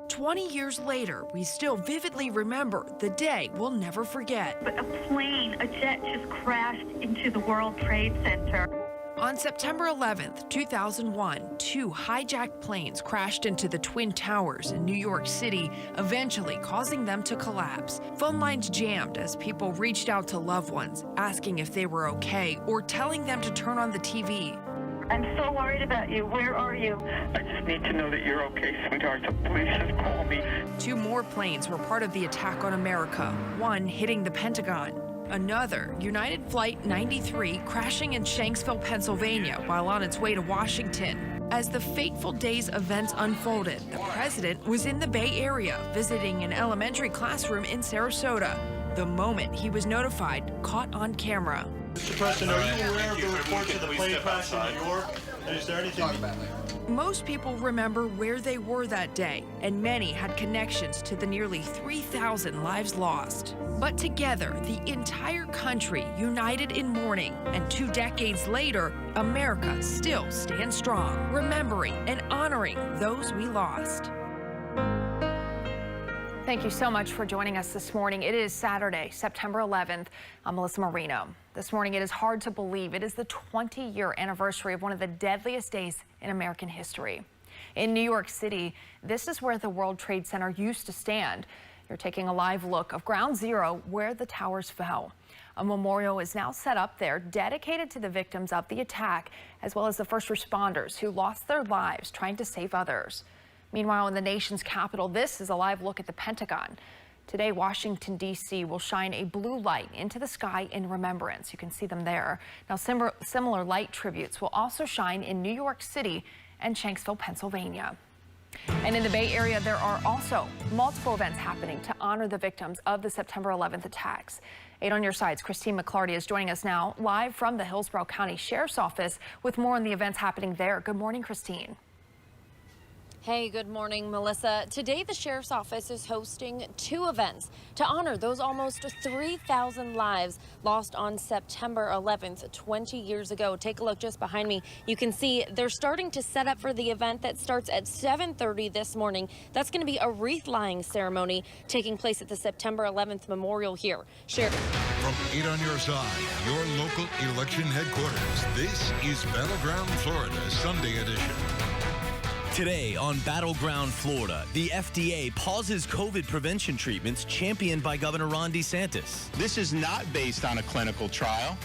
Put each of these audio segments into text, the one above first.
20 years later, we still vividly remember the day we'll never forget. But a jet just crashed into the World Trade Center. On September 11th, 2001, two hijacked planes crashed into the Twin Towers in New York City, eventually causing them to collapse. Phone lines jammed as people reached out to loved ones, asking if they were okay or telling them to turn on the TV. I'm so worried about you. Where are you? I just need to know that you're okay, sweetheart. So please just call me. Two more planes were part of the attack on America, one hitting the Pentagon. Another, United Flight 93, crashing in Shanksville, Pennsylvania, while on its way to Washington. As the fateful day's events unfolded, the president was in the Bay Area visiting an elementary classroom in Sarasota. The moment he was notified, caught on camera. Mr. President, are you aware of the reports of the plane crash in New York? And is there anything Most people remember where they were that day, and many had connections to the nearly 3,000 lives lost. But together, the entire country united in mourning, and 2 decades later, America still stands strong, remembering and honoring those we lost. Thank you so much for joining us this morning. It is Saturday, September 11th. I'm Melissa Marino. This morning, it is hard to believe it is the 20-year anniversary of one of the deadliest days in American history. In New York City, this is where the World Trade Center used to stand. You're taking a live look of Ground Zero, where the towers fell. A memorial is now set up there dedicated to the victims of the attack, as well as the first responders who lost their lives trying to save others. Meanwhile, in the nation's capital, this is a live look at the Pentagon. Today, Washington, D.C. will shine a blue light into the sky in remembrance. You can see them there. Now, similar light tributes will also shine in New York City and Shanksville, Pennsylvania. And in the Bay Area, there are also multiple events happening to honor the victims of the September 11th attacks. 8 on your sides, Christine McClarty is joining us now live from the Hillsborough County Sheriff's Office with more on the events happening there. Good morning, Christine. Hey, good morning, Melissa. Today, the Sheriff's Office is hosting 2 events to honor those almost 3,000 lives lost on September 11th, 20 years ago. Take a look just behind me. You can see they're starting to set up for the event that starts at 7:30 this morning. That's going to be a wreath-lying ceremony taking place at the September 11th Memorial here. From 8 on your side, your local election headquarters, this is Battleground Florida Sunday edition. Today on Battleground Florida, the FDA pauses COVID prevention treatments championed by Governor Ron DeSantis. This is not based on a clinical trial.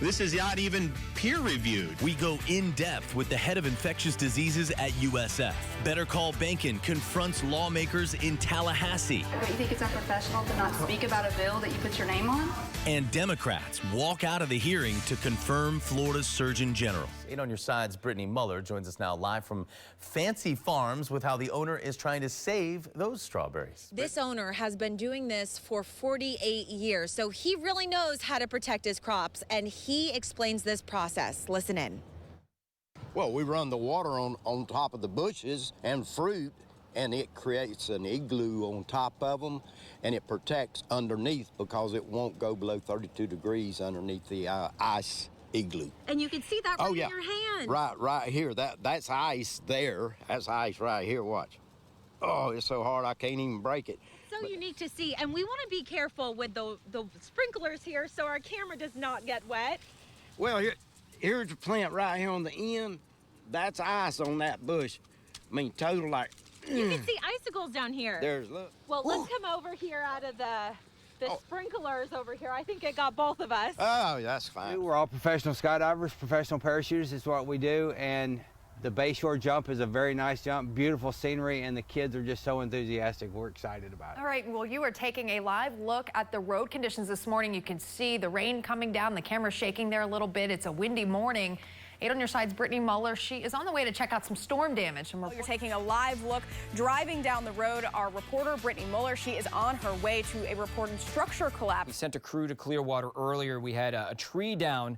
This is not even peer-reviewed. We go in-depth with the head of infectious diseases at USF. Better Call Bankin confronts lawmakers in Tallahassee. Don't you think it's unprofessional to not speak about a bill that you put your name on? And Democrats walk out of the hearing to confirm Florida's Surgeon General. 8 on your side's Brittany Muller joins us now live from Fancy Farms with how the owner is trying to save those strawberries. This owner has been doing this for 48 years, so he really knows how to protect his crops, and he explains this process. Listen in. Well, we run the water on top of the bushes and fruit, and it creates an igloo on top of them, and it protects underneath because it won't go below 32 degrees underneath the ice igloo. And you can see that right in your hand. Right here. That's ice there. That's ice right here. Watch. Oh, it's so hard I can't even break it. So unique to see, and we want to be careful with the sprinklers here so our camera does not get wet. Well, here's the plant right here on the end. That's ice on that bush. I mean, total like... You can see icicles down here. Look. Well, let's come over here out of the sprinklers over here. I think it got both of us. Oh, that's fine. We're all professional skydivers, professional parachuters is what we do, and the Bayshore jump is a very nice jump, beautiful scenery, and the kids are just so enthusiastic. We're excited about it. All right, well, you are taking a live look at the road conditions this morning. You can see the rain coming down, the camera's shaking there a little bit. It's a windy morning. 8 on your side's Brittany Muller. She is on the way to check out some storm damage. You're taking a live look, driving down the road. Our reporter, Brittany Muller, she is on her way to a reported structure collapse. We sent a crew to Clearwater earlier. We had a tree down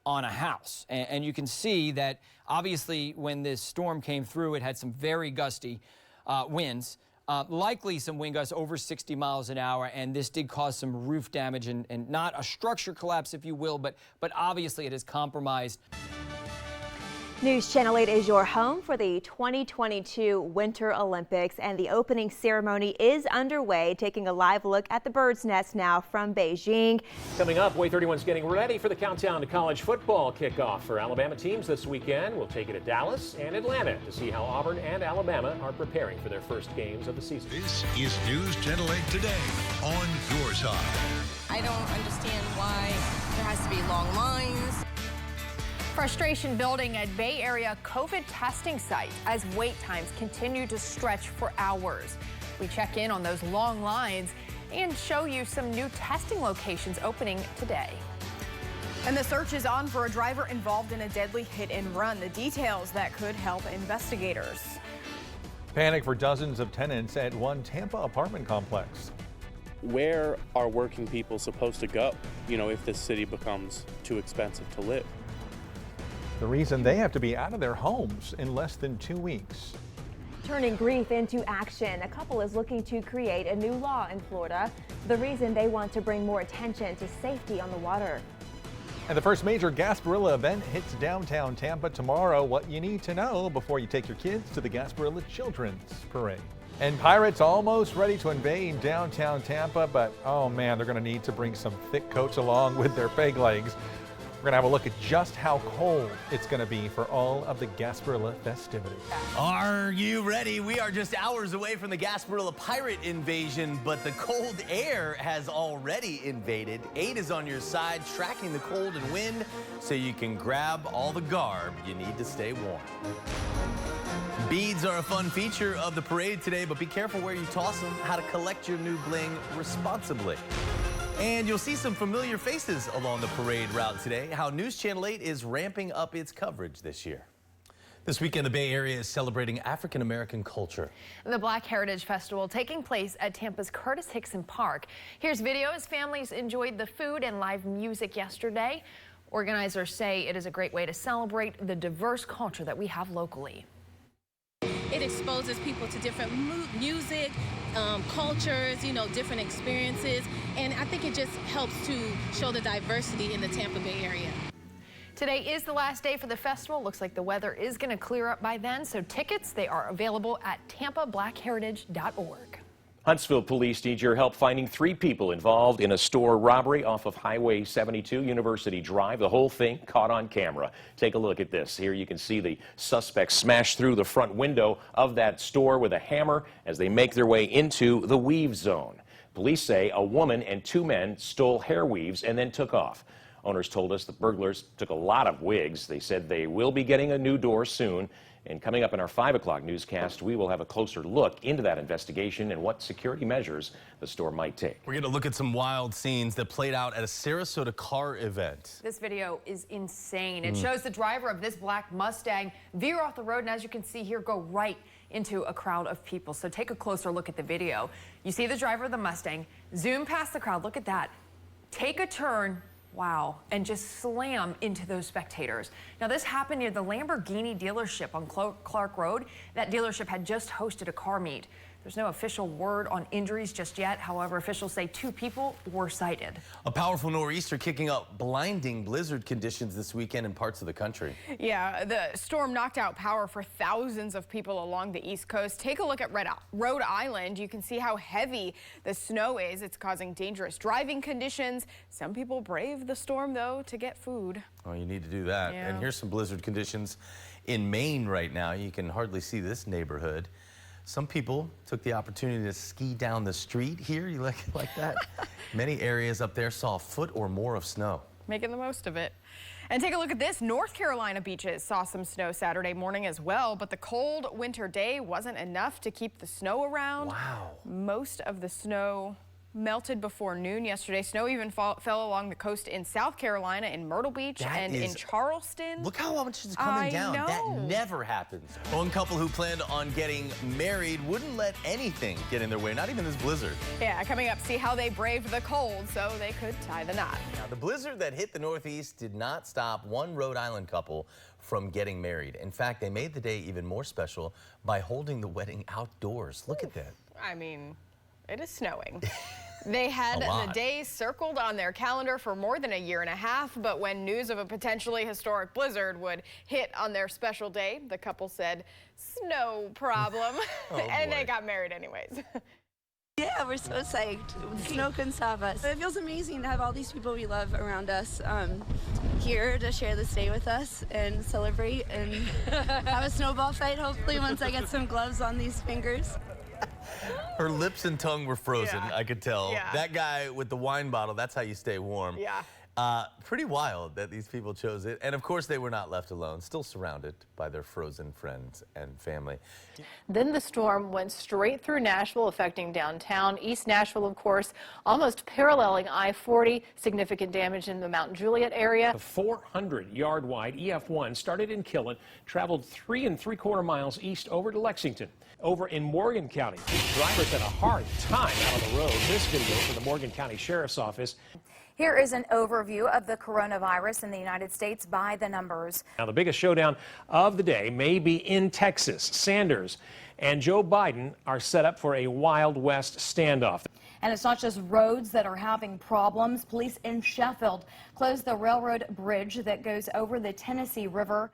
on a house. And you can see that obviously when this storm came through, it had some very gusty winds. Likely some wind gusts over 60 miles an hour, and this did cause some roof damage and not a structure collapse, if you will, but obviously it has compromised. News Channel 8 is your home for the 2022 Winter Olympics, and the opening ceremony is underway. Taking a live look at the bird's nest now from Beijing. Coming up, WAAY-31's getting ready for the countdown to college football kickoff for Alabama teams this weekend. We'll take it to Dallas and Atlanta to see how Auburn and Alabama are preparing for their first games of the season. This is News Channel 8 Today on your side. I don't understand why there has to be long lines. Frustration building at Bay Area COVID testing sites as wait times continue to stretch for hours. We check in on those long lines and show you some new testing locations opening today. And the search is on for a driver involved in a deadly hit and run. The details that could help investigators. Panic for dozens of tenants at one Tampa apartment complex. Where are working people supposed to go, if this city becomes too expensive to live? The reason they have to be out of their homes in less than 2 weeks. Turning grief into action, a couple is looking to create a new law in Florida. The reason they want to bring more attention to safety on the water. And the first major Gasparilla event hits downtown Tampa tomorrow. What you need to know before you take your kids to the Gasparilla Children's Parade. And Pirates almost ready to invade downtown Tampa, but oh man, they're going to need to bring some thick coats along with their peg legs. We're going to have a look at just how cold it's going to be for all of the Gasparilla festivities. Are you ready? We are just hours away from the Gasparilla pirate invasion, but the cold air has already invaded. 8 is on your side, tracking the cold and wind so you can grab all the garb you need to stay warm. Beads are a fun feature of the parade today, but be careful where you toss them, how to collect your new bling responsibly. And you'll see some familiar faces along the parade route today, how News Channel 8 is ramping up its coverage this year. This weekend, the Bay Area is celebrating African-American culture. The Black Heritage Festival taking place at Tampa's Curtis Hickson Park. Here's video as families enjoyed the food and live music yesterday. Organizers say it is a great way to celebrate the diverse culture that we have locally. It exposes people to different music, cultures, different experiences, and I think it just helps to show the diversity in the Tampa Bay area. Today is the last day for the festival. Looks like the weather is going to clear up by then, so tickets, they are available at tampabblackheritage.org. Huntsville police need your help finding 3 people involved in a store robbery off of Highway 72 University Drive. The whole thing caught on camera. Take a look at this. Here you can see the suspects smash through the front window of that store with a hammer as they make their way into the weave zone. Police say a woman and 2 men stole hair weaves and then took off. Owners told us the burglars took a lot of wigs. They said they will be getting a new door soon. And coming up in our 5 o'clock newscast, we will have a closer look into that investigation and what security measures the store might take. We're going to look at some wild scenes that played out at a Sarasota car event. This video is insane. It shows the driver of this black Mustang veer off the road, and as you can see here, go right into a crowd of people. So take a closer look at the video. You see the driver of the Mustang zoom past the crowd. Look at that. Take a turn. Wow, and just slam into those spectators. Now, this happened near the Lamborghini dealership on Clark Road. That dealership had just hosted a car meet. There's no official word on injuries just yet. However, officials say 2 people were cited. A powerful nor'easter kicking up blinding blizzard conditions this weekend in parts of the country. Yeah, the storm knocked out power for thousands of people along the East Coast. Take a look at Rhode Island. You can see how heavy the snow is. It's causing dangerous driving conditions. Some people brave the storm, though, to get food. Oh, you need to do that. Yeah. And here's some blizzard conditions in Maine right now. You can hardly see this neighborhood. Some people took the opportunity to ski down the street here. You like that? Many areas up there saw a foot or more of snow. Making the most of it. And take a look at this. North Carolina beaches saw some snow Saturday morning as well, but the cold winter day wasn't enough to keep the snow around. Wow. Most of the snow melted before noon yesterday. Snow even fell along the coast in South Carolina, in Myrtle Beach, and in Charleston. Look how much is coming down. Know. That never happens. One couple who planned on getting married wouldn't let anything get in their way, not even this blizzard. Yeah, coming up, see how they braved the cold so they could tie the knot. Now, the blizzard that hit the Northeast did not stop one Rhode Island couple from getting married. In fact, they made the day even more special by holding the wedding outdoors. Look at that. I mean, it is snowing. They had the day circled on their calendar for more than a year and a half, but when news of a potentially historic blizzard would hit on their special day, the couple said, "No problem," and they got married anyways. Yeah, we're so psyched. The snow couldn't stop us. It feels amazing to have all these people we love around us here to share this day with us and celebrate and have a snowball fight, hopefully, once I get some gloves on these fingers. Her lips and tongue were frozen, I could tell. Yeah. That guy with the wine bottle, that's how you stay warm. Yeah. Pretty wild that these people chose it. And of course, they were not left alone, still surrounded by their frozen friends and family. Then the storm went straight through Nashville, affecting downtown. East Nashville, of course, almost paralleling I-40. Significant damage in the Mount Juliet area. The 400-yard wide EF1 started in Killen, traveled 3 3/4 miles east over to Lexington. Over in Morgan County, drivers had a hard time out on the road. This video from the Morgan County Sheriff's Office. Here is an overview of the coronavirus in the United States by the numbers. Now, the biggest showdown of the day may be in Texas. Sanders and Joe Biden are set up for a Wild West standoff. And it's not just roads that are having problems. Police in Sheffield closed the railroad bridge that goes over the Tennessee River.